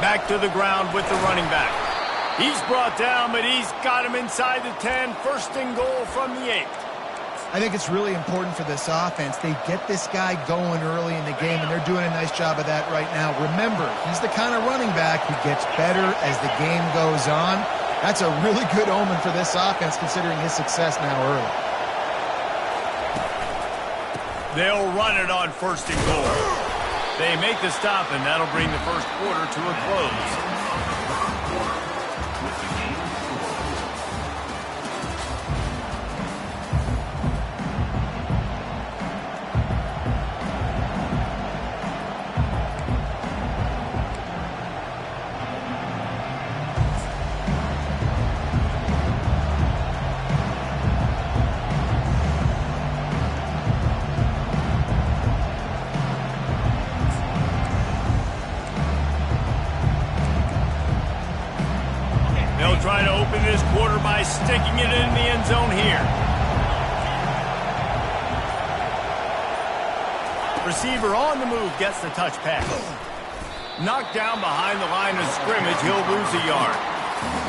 Back to the ground with the running back. He's brought down, but he's got him inside the 10. First and goal from the 8. I think it's really important for this offense. They get this guy going early in the game, and they're doing a nice job of that right now. Remember, he's the kind of running back who gets better as the game goes on. That's a really good omen for this offense, considering his success now early. They'll run it on first and goal. They make the stop, and that'll bring the first quarter to a close. Try to open this quarter by sticking it in the end zone here. Receiver on the move gets the touch pass. Knocked down behind the line of scrimmage, he'll lose a yard.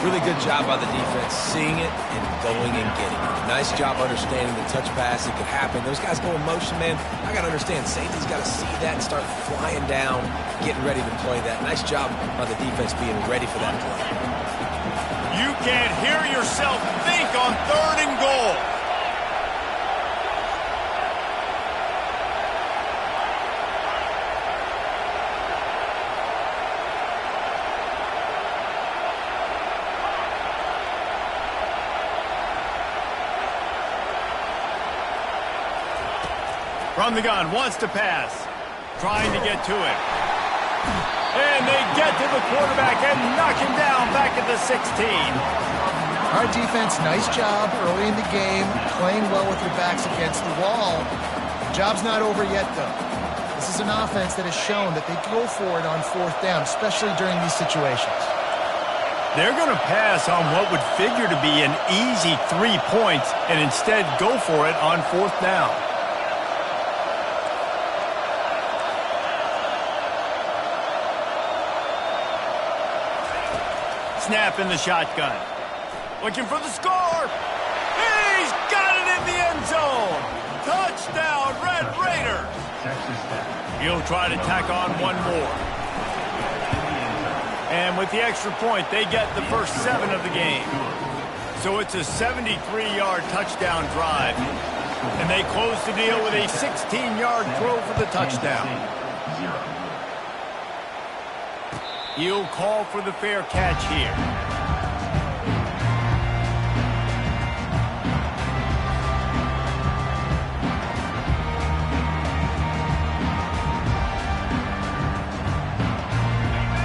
Really good job by the defense, seeing it and going and getting it. Nice job understanding the touch pass. It could happen. Those guys go in motion, man. I got to understand, safety's got to see that and start flying down, getting ready to play that. Nice job by the defense being ready for that play. You can't hear yourself think on third and goal. From the gun, wants to pass. Trying to get to it. And they get to the quarterback and knock him down back at the 16. Our defense, nice job early in the game, playing well with their backs against the wall. The job's not over yet, though. This is an offense that has shown that they go for it on fourth down, especially during these situations. They're going to pass on what would figure to be an easy 3 points and instead go for it on fourth down. Snap in the shotgun. Looking for the score. He's got it in the end zone. Touchdown, Red Raiders. He'll try to tack on one more. And with the extra point, they get the first 7 of the game. So it's a 73-yard touchdown drive. And they close the deal with a 16-yard throw for the touchdown. He'll call for the fair catch here.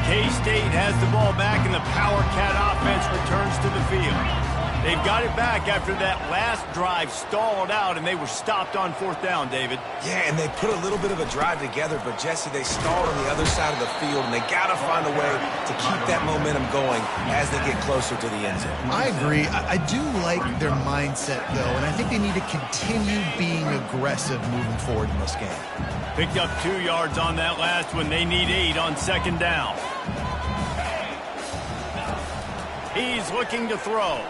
K-State has the ball back, and the Power Cat offense returns to the field. They've got it back after that last drive stalled out, and they were stopped on fourth down, David. Yeah, and they put a little bit of a drive together, but, Jesse, they stalled on the other side of the field, and they got to find a way to keep that momentum going as they get closer to the end zone. I agree. I do like their mindset, though, and I think they need to continue being aggressive moving forward in this game. Picked up 2 yards on that last one. They need 8 on second down. He's looking to throw.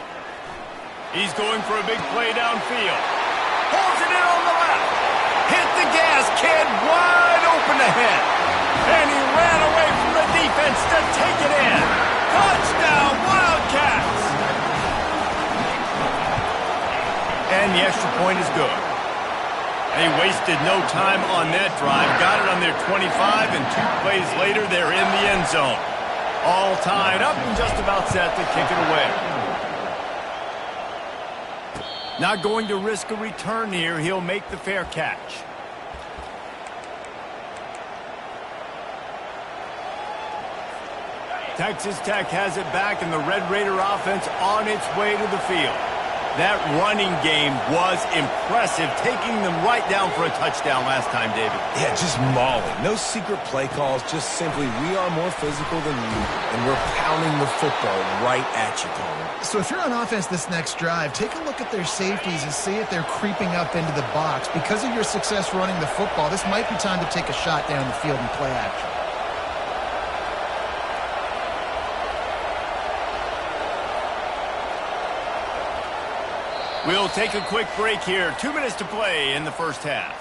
He's going for a big play downfield. Pulls it in on the left. Hit the gas, kid. Wide open ahead. And he ran away from the defense to take it in. Touchdown, Wildcats. And the extra point is good. They wasted no time on that drive. Got it on their 25, and 2 plays later, they're in the end zone. All tied up and just about set to kick it away. Not going to risk a return here. He'll make the fair catch. Texas Tech has it back, and the Red Raider offense on its way to the field. That running game was impressive, taking them right down for a touchdown last time, David. Yeah, just mauling. No secret play calls, just simply we are more physical than you, and we're pounding the football right at you, Coleman. So if you're on offense this next drive, take a look at their safeties and see if they're creeping up into the box. Because of your success running the football, this might be time to take a shot down the field and play action. We'll take a quick break here. 2 minutes to play in the first half.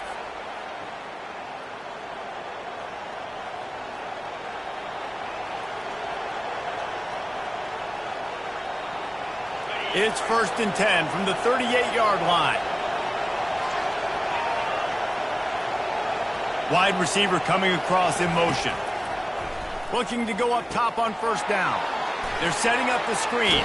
It's 1st and 10 from the 38-yard line. Wide receiver coming across in motion. Looking to go up top on 1st down. They're setting up the screen.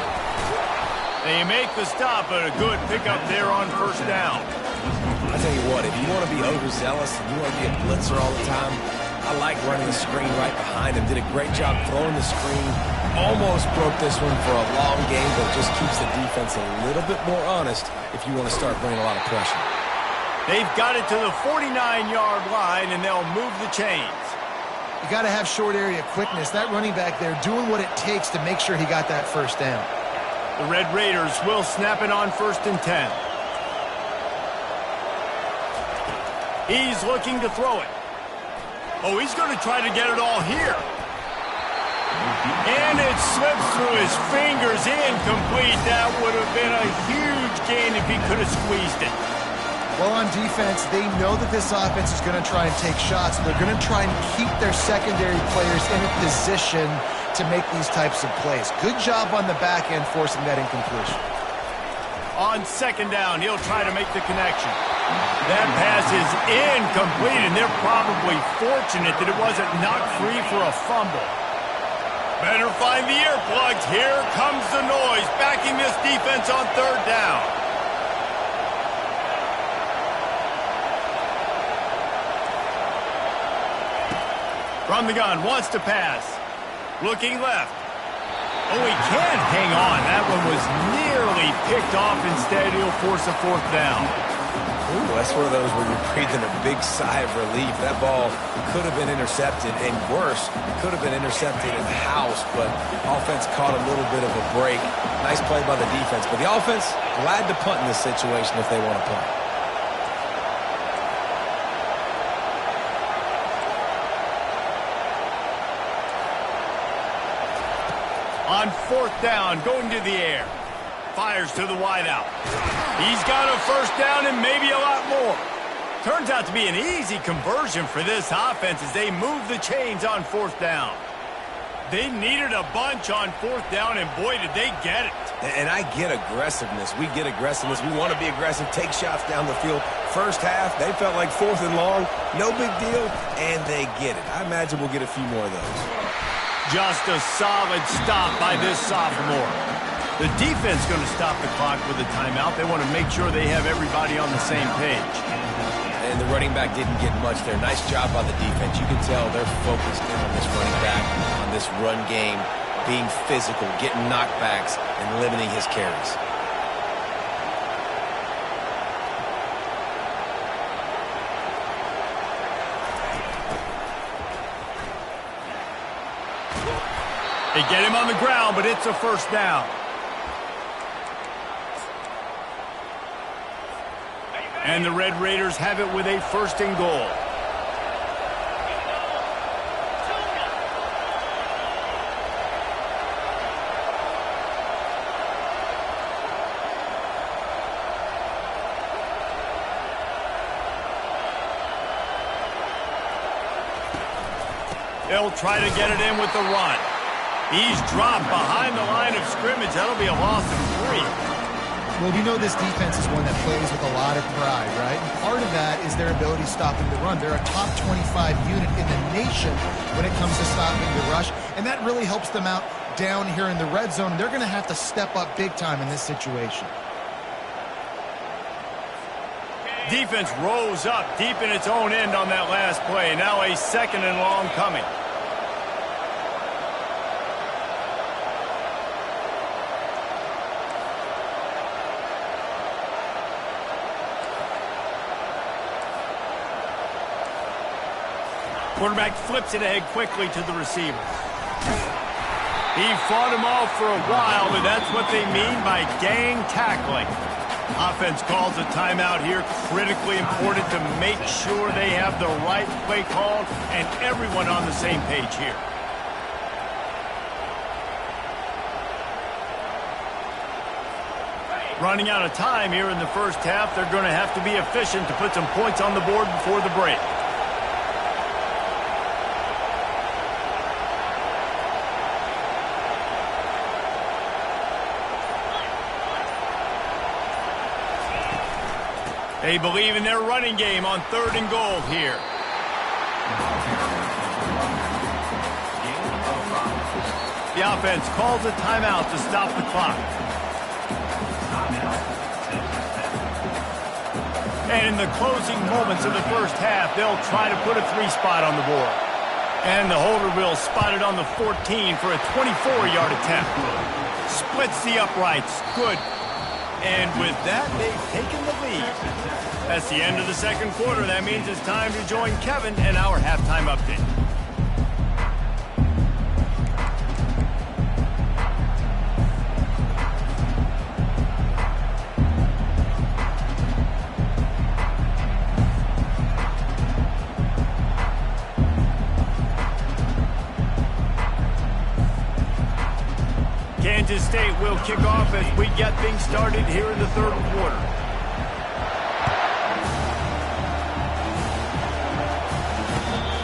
They make the stop, but a good pickup there on 1st down. I tell you what, if you want to be overzealous and you want to be a blitzer all the time, I like running the screen right behind him. Did a great job throwing the screen. Almost broke this one for a long game, but it just keeps the defense a little bit more honest if you want to start bringing a lot of pressure. They've got it to the 49-yard line, and they'll move the chains. You got to have short area quickness. That running back there doing what it takes to make sure he got that 1st down. The Red Raiders will snap it on 1st and 10. He's looking to throw it. Oh, he's going to try to get it all here. And it slips through his fingers, incomplete. That would have been a huge gain if he could have squeezed it. Well, on defense, they know that this offense is going to try and take shots. They're going to try and keep their secondary players in a position to make these types of plays. Good job on the back end forcing that incompletion. On 2nd down, he'll try to make the connection. That pass is incomplete, and they're probably fortunate that it wasn't knocked free for a fumble. Better find the earplugs. Here comes the noise, backing this defense on 3rd down. From the gun, wants to pass. Looking left. Oh, he can't hang on. That one was nearly picked off. Instead, he'll force a 4th down. Ooh, that's one of those where you're breathing a big sigh of relief. That ball could have been intercepted, and worse, it could have been intercepted in the house, but offense caught a little bit of a break. Nice play by the defense, but the offense, glad to punt in this situation if they want to punt. On 4th down, going to the air. Fires to the wideout. He's got a 1st down and maybe a lot more. Turns out to be an easy conversion for this offense as they move the chains on 4th down. They needed a bunch on 4th down, and boy, did they get it. And I get aggressiveness. We get aggressiveness. We want to be aggressive, take shots down the field. First half, they felt like 4th and long. No big deal, and they get it. I imagine we'll get a few more of those. Just a solid stop by this sophomore. The defense going to stop the clock with a timeout. They want to make sure they have everybody on the same page. And the running back didn't get much there. Nice job by the defense. You can tell they're focused in on this running back, on this run game, being physical, getting knockbacks, and limiting his carries. They get him on the ground, but it's a 1st down. And the Red Raiders have it with a 1st and goal. They'll try to get it in with the run. He's dropped behind the line of scrimmage. That'll be a loss of 3. Well, we know this defense is one that plays with a lot of pride, right? And part of that is their ability stopping the run. They're a top 25 unit in the nation when it comes to stopping the rush, and that really helps them out down here in the red zone. They're going to have to step up big time in this situation. Defense rose up deep in its own end on that last play. Now a 2nd and long coming. Quarterback flips it ahead quickly to the receiver. He fought him off for a while, and that's what they mean by gang tackling. Offense calls a timeout here. Critically important to make sure they have the right play called and everyone on the same page here. Running out of time here in the first half, they're going to have to be efficient to put some points on the board before the break. They believe in their running game on 3rd and goal here. The offense calls a timeout to stop the clock. And in the closing moments of the first half, they'll try to put a 3-spot on the board. And the holder will spot it on the 14 for a 24-yard attempt. Splits the uprights. Good. And with that, they've taken the lead. That's the end of the second quarter. That means it's time to join Kevin and our halftime update. Kansas State will kick off as we get things started here in the third quarter.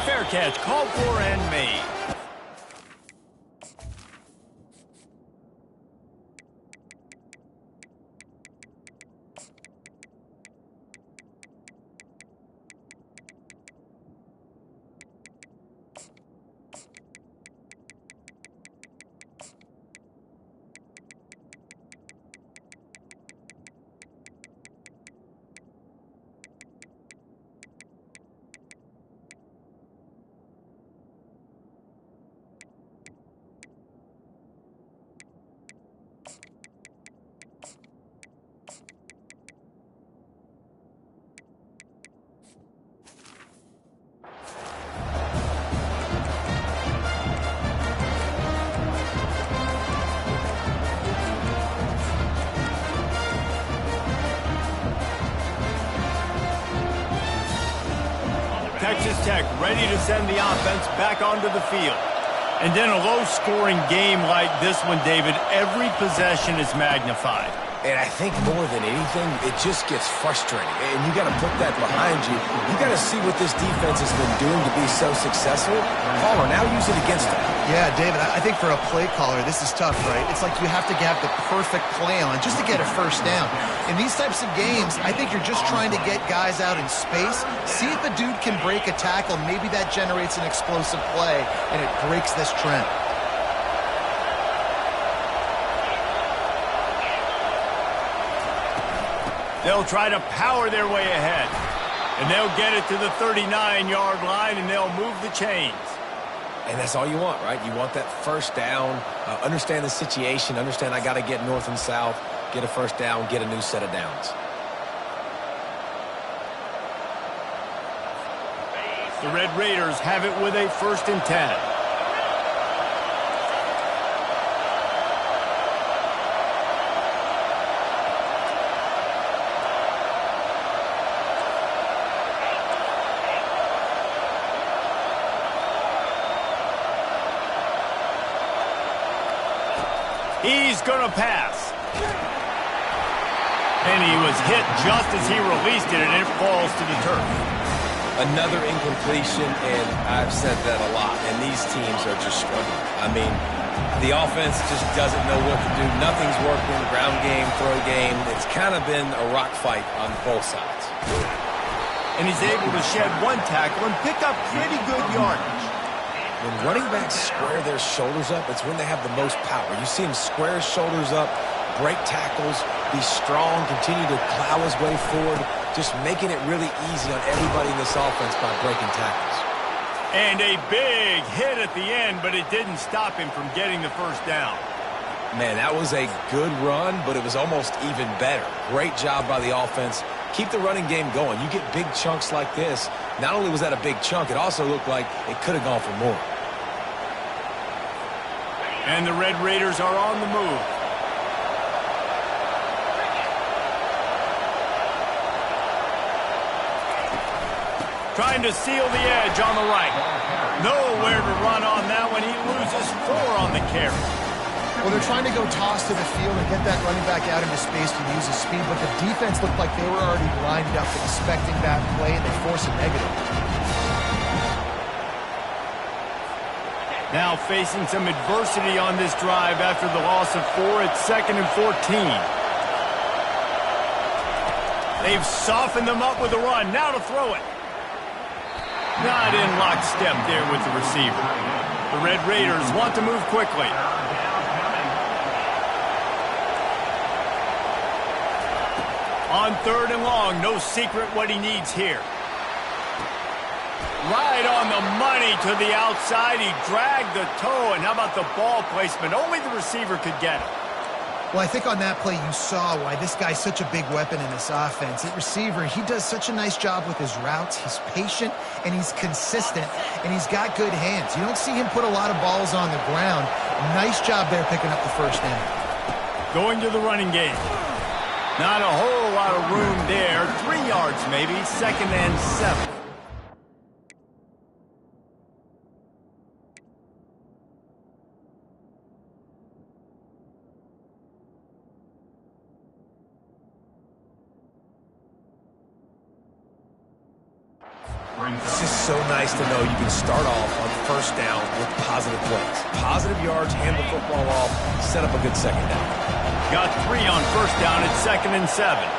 Fair catch called for and made. Texas Tech ready to send the offense back onto the field. And in a low-scoring game like this one, David, every possession is magnified. And I think more than anything, it just gets frustrating. And you got to put that behind you. You got to see what this defense has been doing to be so successful. Caller, now use it against them. Yeah, David, I think for a play caller, this is tough, right? It's like you have to have the perfect play on just to get a first down. In these types of games, I think you're just trying to get guys out in space, see if a dude can break a tackle. Maybe that generates an explosive play, and it breaks this trend. They'll try to power their way ahead. And they'll get it to the 39-yard line, and they'll move the chains. And that's all you want, right? You want that first down, understand the situation, understand I got to get north and south, get a first down, get a new set of downs. The Red Raiders have it with a 1st and 10. He's going to pass. And he was hit just as he released it, and it falls to the turf. Another incompletion, and I've said that a lot, and these teams are just struggling. I mean, the offense just doesn't know what to do. Nothing's working, ground game, throw game. It's kind of been a rock fight on both sides. And he's able to shed one tackle and pick up pretty good yardage. When running backs square their shoulders up, it's when they have the most power. You see him square his shoulders up, break tackles, be strong, continue to plow his way forward, just making it really easy on everybody in this offense by breaking tackles. And a big hit at the end, but it didn't stop him from getting the first down. Man, that was a good run, but it was almost even better. Great job by the offense. Keep the running game going. You get big chunks like this. Not only was that a big chunk, it also looked like it could have gone for more. And the Red Raiders are on the move. Trying to seal the edge on the right. Nowhere to run on that one. He loses 4 on the carry. Well, they're trying to go toss to the field and get that running back out into space to use his speed, but the defense looked like they were already lined up expecting that play, and they force a negative. Now facing some adversity on this drive after the loss of 4. It's 2nd and 14. They've softened them up with a run. Now to throw it. Not in lockstep there with the receiver. The Red Raiders want to move quickly. On 3rd and long, no secret what he needs here. Right on the money to the outside. He dragged the toe, and how about the ball placement? Only the receiver could get it. Well, I think on that play you saw why this guy's such a big weapon in this offense. At receiver, he does such a nice job with his routes. He's patient, and he's consistent, and he's got good hands. You don't see him put a lot of balls on the ground. Nice job there picking up the first down. Going to the running game. Not a whole lot of room there. 3 yards maybe, 2nd and 7. It's just so nice to know you can start off on first down with positive plays. Positive yards, hand the football off, set up a good second down. Got 3 on first down. It's 2nd and 7.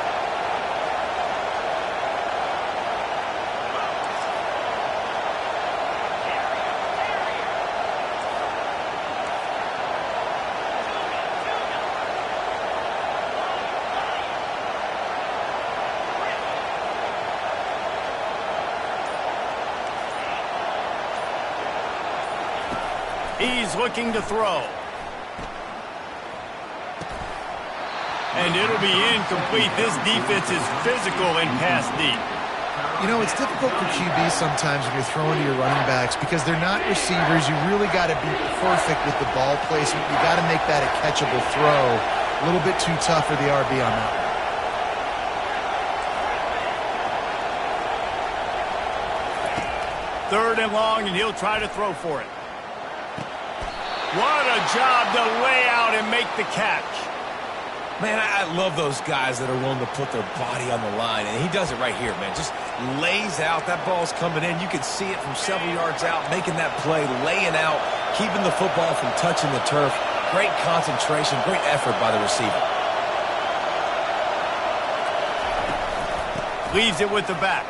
He's looking to throw. And it'll be incomplete. This defense is physical and pass deep. You know, it's difficult for QBs sometimes when you're throwing to your running backs because they're not receivers. You really got to be perfect with the ball placement. You got to make that a catchable throw. A little bit too tough for the RB on that one. 3rd and long, and he'll try to throw for it. What a job to lay out and make the catch. Man, I love those guys that are willing to put their body on the line, and he does it right here, man. Just lays out. That ball's coming in. You can see it from several yards out, making that play, laying out, keeping the football from touching the turf. Great concentration, great effort by the receiver. Leaves it with the back.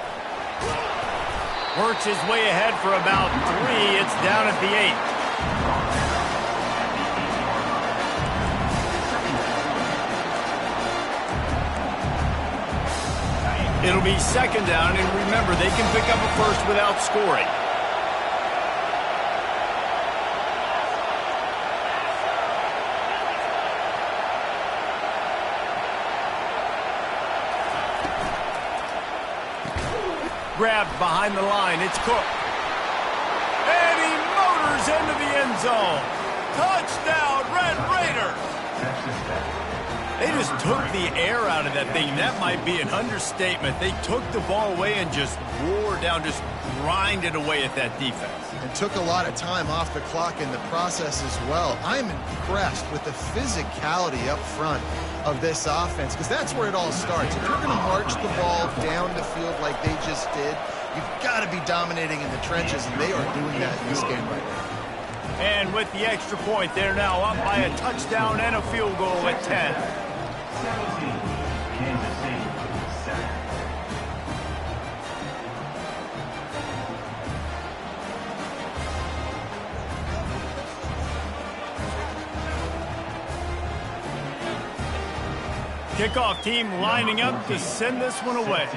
Works his way ahead for about 3. It's down at the 8. It'll be 2nd down, and remember, they can pick up a first without scoring. Grabbed behind the line. It's Cook. And he motors into the end zone. Touchdown, Red Raiders. They just took the air out of that thing. That might be an understatement. They took the ball away and just wore down, just grinded away at that defense. And took a lot of time off the clock in the process as well. I'm impressed with the physicality up front of this offense because that's where it all starts. If you're going to march the ball down the field like they just did, you've got to be dominating in the trenches, and they are doing that in this game right now. And with the extra point, they're now up by a touchdown and a field goal at 10. Kansas City, 7. Kickoff team lining up to send this one away.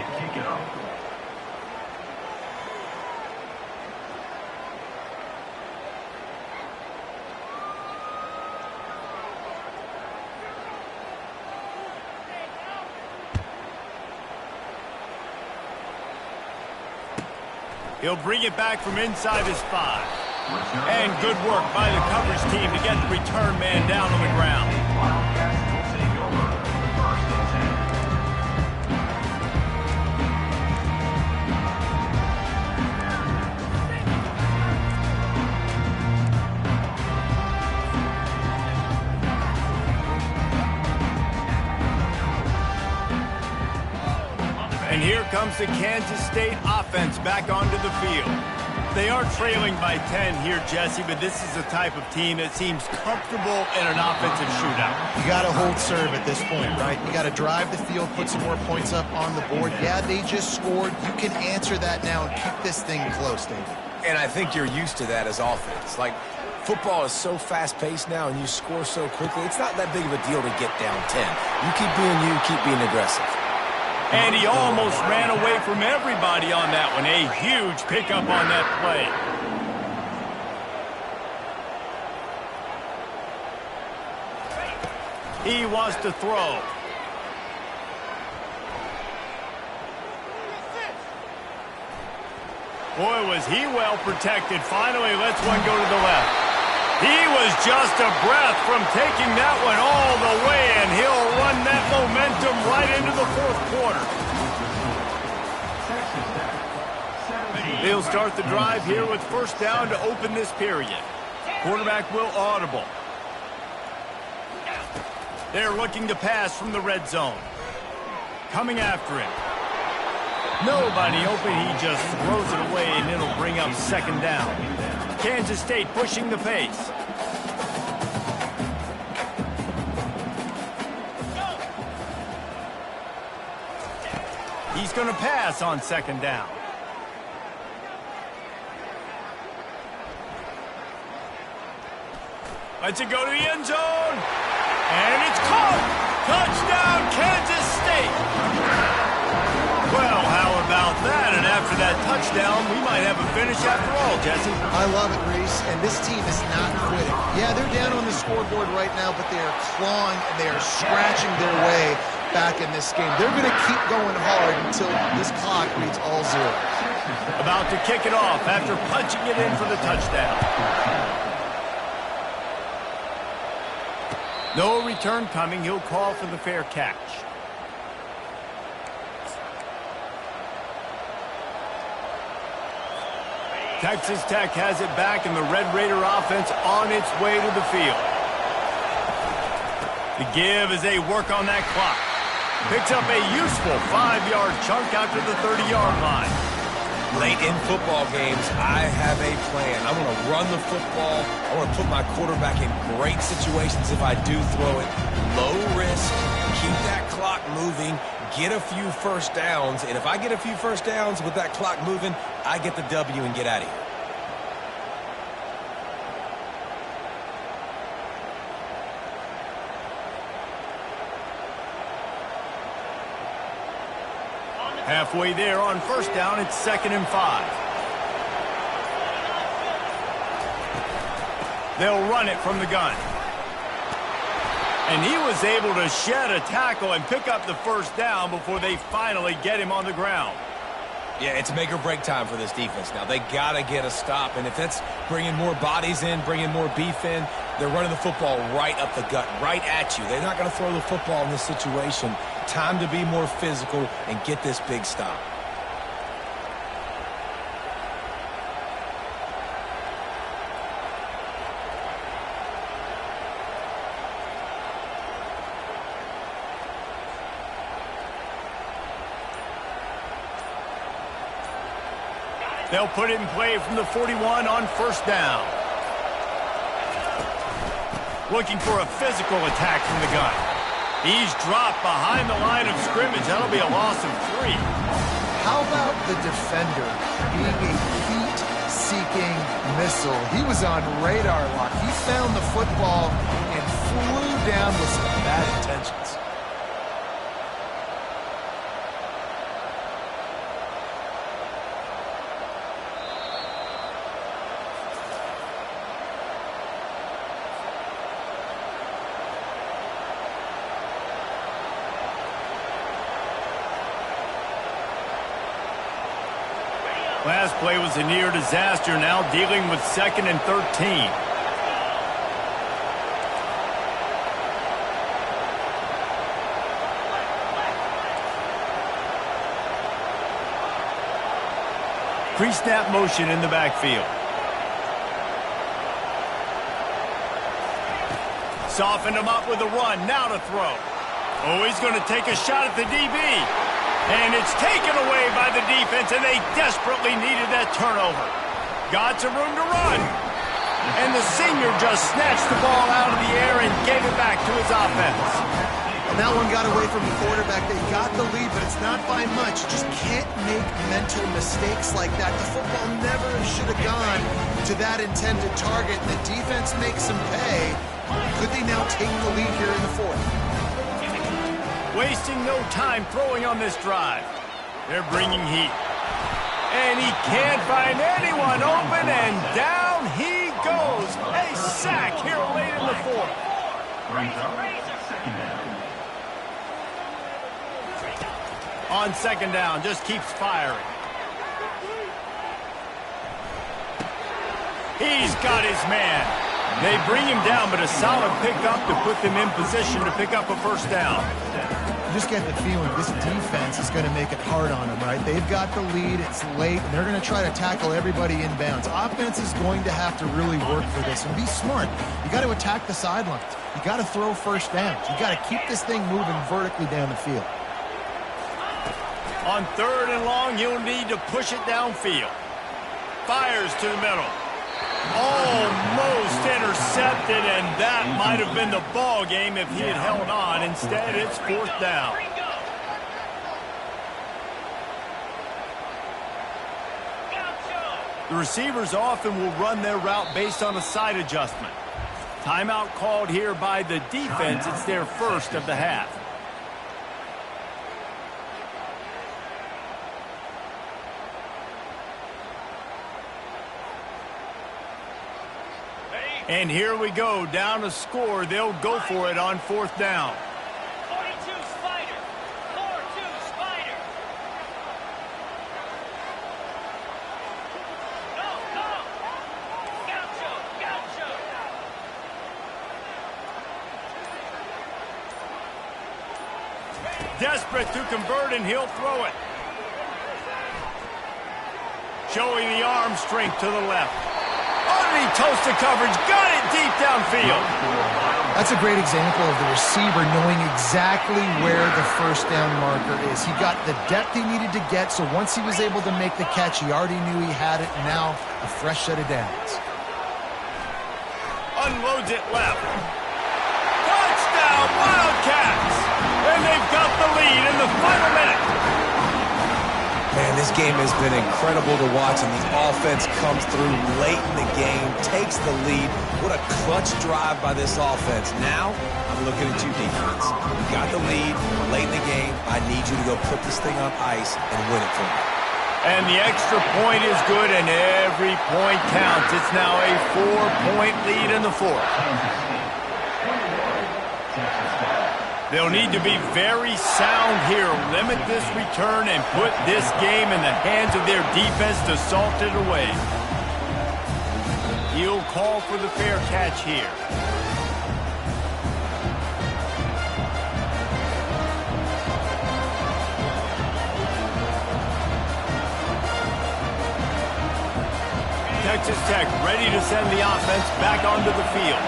He'll bring it back from inside his 5. And good work by the coverage team to get the return man down on the ground. comes the Kansas State offense back onto the field. They are trailing by 10 here, Jesse, but this is the type of team that seems comfortable in an offensive shootout. You got to hold serve at this point, right? You got to drive the field, put some more points up on the board. Yeah, they just scored. You can answer that now and keep this thing close, David. And I think you're used to that as offense. Like, football is so fast-paced now and you score so quickly, it's not that big of a deal to get down 10. You keep being aggressive. And he almost ran away from everybody on that one. A huge pickup on that play. He wants to throw. Boy, was he well protected. Finally lets one go to the left. He was just a breath from taking that one all the way, and he'll run that momentum right into the fourth quarter. They'll start the drive here with first down to open this period. Quarterback will audible. They're looking to pass from the red zone. Coming after him. Nobody open, he just throws it away, and it'll bring up second down. Kansas State pushing the pace. He's going to pass on second down. Lets it go to the end zone. And it's caught. Touchdown, Kansas State. Well, how about that? And after that touchdown, we might have a finish after all, Jesse. I love it, Reese, and this team is not quitting. Yeah, they're down on the scoreboard right now, but they are clawing and they are scratching their way back in this game. They're going to keep going hard until this clock reads all zeros. About to kick it off after punching it in for the touchdown. No return coming. He'll call for the fair catch. Texas Tech has it back, and the Red Raider offense on its way to the field. The give as they work on that clock. Picks up a useful 5-yard chunk out to the 30-yard line. Late in football games, I have a plan. I want to run the football. I want to put my quarterback in great situations if I do throw it. Low risk, keep that clock moving, get a few first downs. And if I get a few first downs with that clock moving, I get the W and get out of here. Halfway there on first down, it's 2nd and 5. They'll run it from the gun. And he was able to shed a tackle and pick up the first down before they finally get him on the ground. Yeah, it's make or break time for this defense now. They got to get a stop, and if that's bringing more bodies in, bringing more beef in, they're running the football right up the gut, right at you. They're not going to throw the football in this situation. Time to be more physical and get this big stop. They'll put it in play from the 41 on first down. Looking for a physical attack from the gun. He's dropped behind the line of scrimmage. That'll be a loss of 3. How about the defender being a heat-seeking missile? He was on radar lock. He found the football and flew down with some bad intentions. Last play was a near disaster, now dealing with 2nd and 13. Pre-snap motion in the backfield. Softened him up with a run, now to throw. Oh, he's going to take a shot at the DB. And it's taken away by the defense, and they desperately needed that turnover. Got some room to run. And the senior just snatched the ball out of the air and gave it back to his offense. And that one got away from the quarterback. They got the lead, but it's not by much. You just can't make mental mistakes like that. The football never should have gone to that intended target. The defense makes them pay. Could they now take the lead here in the fourth? Wasting no time throwing on this drive. They're bringing heat. And he can't find anyone open, and down he goes. A sack here late in the fourth. On second down, just keeps firing. He's got his man. They bring him down, but a solid pickup to put them in position to pick up a first down. You just get the feeling this defense is going to make it hard on them, right? They've got the lead, it's late, and they're going to try to tackle everybody inbounds. Offense is going to have to really work for this and be smart. You got to attack the sidelines. You got to throw first downs. You got to keep this thing moving vertically down the field. On third and long, he'll need to push it downfield. Fires to the middle. Almost intercepted, and that might have been the ball game if he had held on. Instead, it's fourth down. The receivers often will run their route based on a side adjustment. Timeout called here by the defense. It's their first of the half. And here we go, down a score. They'll go for it on fourth down. 42 Spider. 4-2 Spider. Go. Gaucho. Desperate to convert, and he'll throw it. Showing the arm strength to the left. Underneath toasted coverage, got it deep downfield. That's a great example of the receiver knowing exactly where the first down marker is. He got the depth he needed to get, so once he was able to make the catch, he already knew he had it. Now, a fresh set of downs. Unloads it left. Touchdown, Wildcats! And they've got the lead in the final minute. Man, this game has been incredible to watch, and the offense comes through late in the game, takes the lead. What a clutch drive by this offense. Now, I'm looking at you, defense. You got the lead late in the game. I need you to go put this thing on ice and win it for me. And the extra point is good, and every point counts. It's now a 4-point lead in the fourth. They'll need to be very sound here, limit this return, and put this game in the hands of their defense to salt it away. He'll call for the fair catch here. Texas Tech ready to send the offense back onto the field.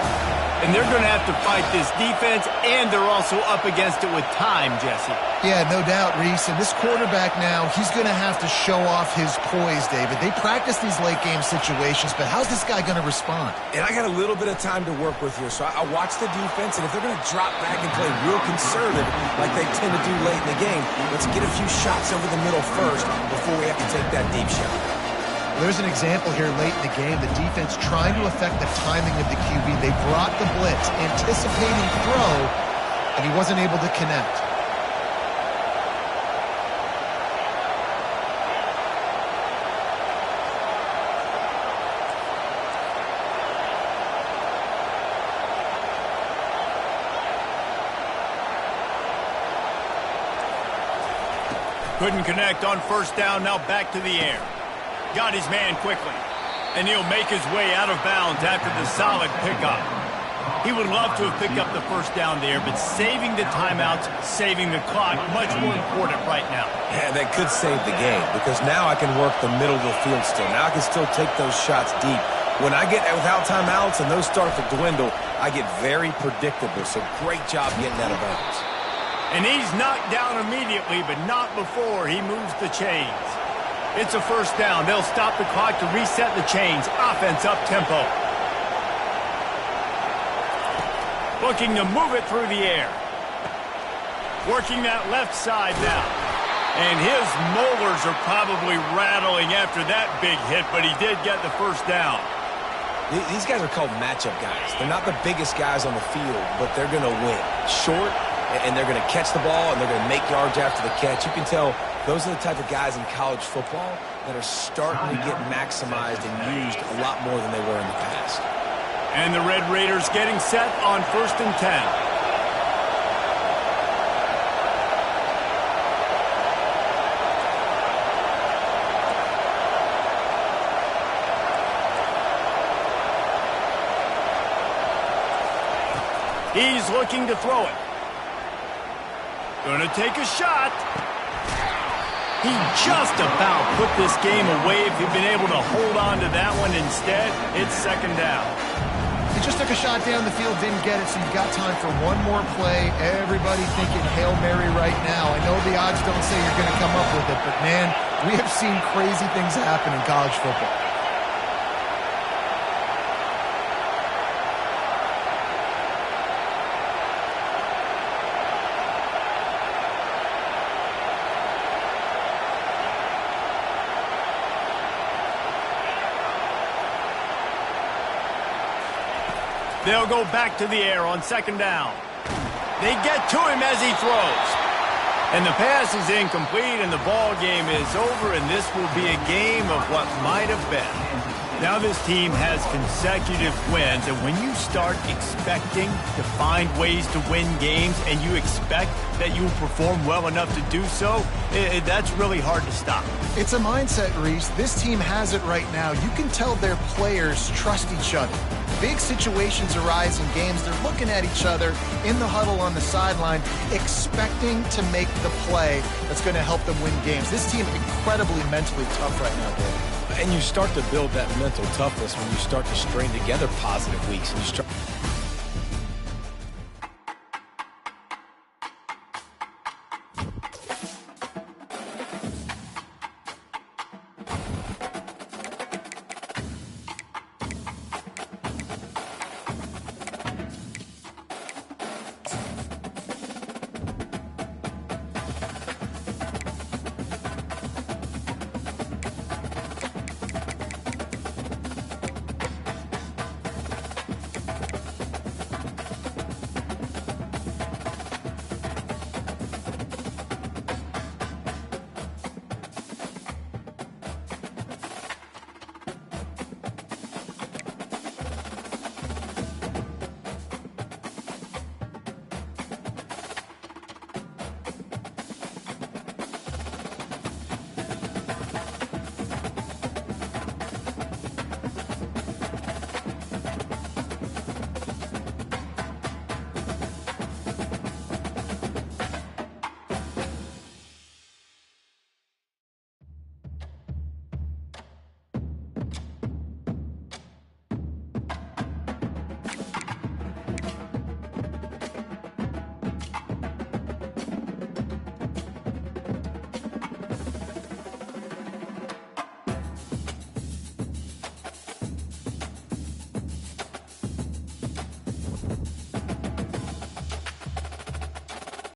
And they're going to have to fight this defense, and they're also up against it with time, Jesse. Yeah, no doubt, Reese. And this quarterback now, he's going to have to show off his poise, David. They practice these late-game situations, but how's this guy going to respond? And I got a little bit of time to work with here, so I watch the defense, and if they're going to drop back and play real conservative like they tend to do late in the game, let's get a few shots over the middle first before we have to take that deep shot. There's an example here late in the game. The defense trying to affect the timing of the QB. They brought the blitz, anticipating throw, and he wasn't able to connect. Couldn't connect on first down, now back to the air. Got his man quickly, and he'll make his way out of bounds after the solid pickup. He would love to have picked up the first down there, but saving the timeouts, saving the clock, much more important right now. Yeah, that could save the game, because now I can work the middle of the field still. Now I can still take those shots deep. When I get without timeouts and those start to dwindle, I get very predictable, so great job getting out of bounds. And he's knocked down immediately, but not before he moves the chains. It's a first down. They'll stop the clock to reset the chains. Offense up-tempo. Looking to move it through the air. Working that left side now. And his molars are probably rattling after that big hit, but he did get the first down. These guys are called matchup guys. They're not the biggest guys on the field, but they're going to win. Short, and they're going to catch the ball, and they're going to make yards after the catch. You can tell those are the type of guys in college football that are starting to get maximized and used a lot more than they were in the past. And the Red Raiders getting set on 1st and 10. He's looking to throw it. Gonna take a shot. He just about put this game away if he'd been able to hold on to that one. Instead, it's 2nd down. He just took a shot down the field, didn't get it, so you've got time for one more play. Everybody thinking Hail Mary right now. I know the odds don't say you're going to come up with it, but, man, we have seen crazy things happen in college football. They'll go back to the air on 2nd down. They get to him as he throws. And the pass is incomplete, and the ball game is over, and this will be a game of what might have been. Now this team has consecutive wins, and when you start expecting to find ways to win games and you expect that you will perform well enough to do so, that's really hard to stop. It's a mindset, Reese. This team has it right now. You can tell their players trust each other. Big situations arise in games. They're looking at each other in the huddle on the sideline, expecting to make the play that's going to help them win games. This team incredibly mentally tough right now, Dave. And you start to build that mental toughness when you start to string together positive weeks. And you start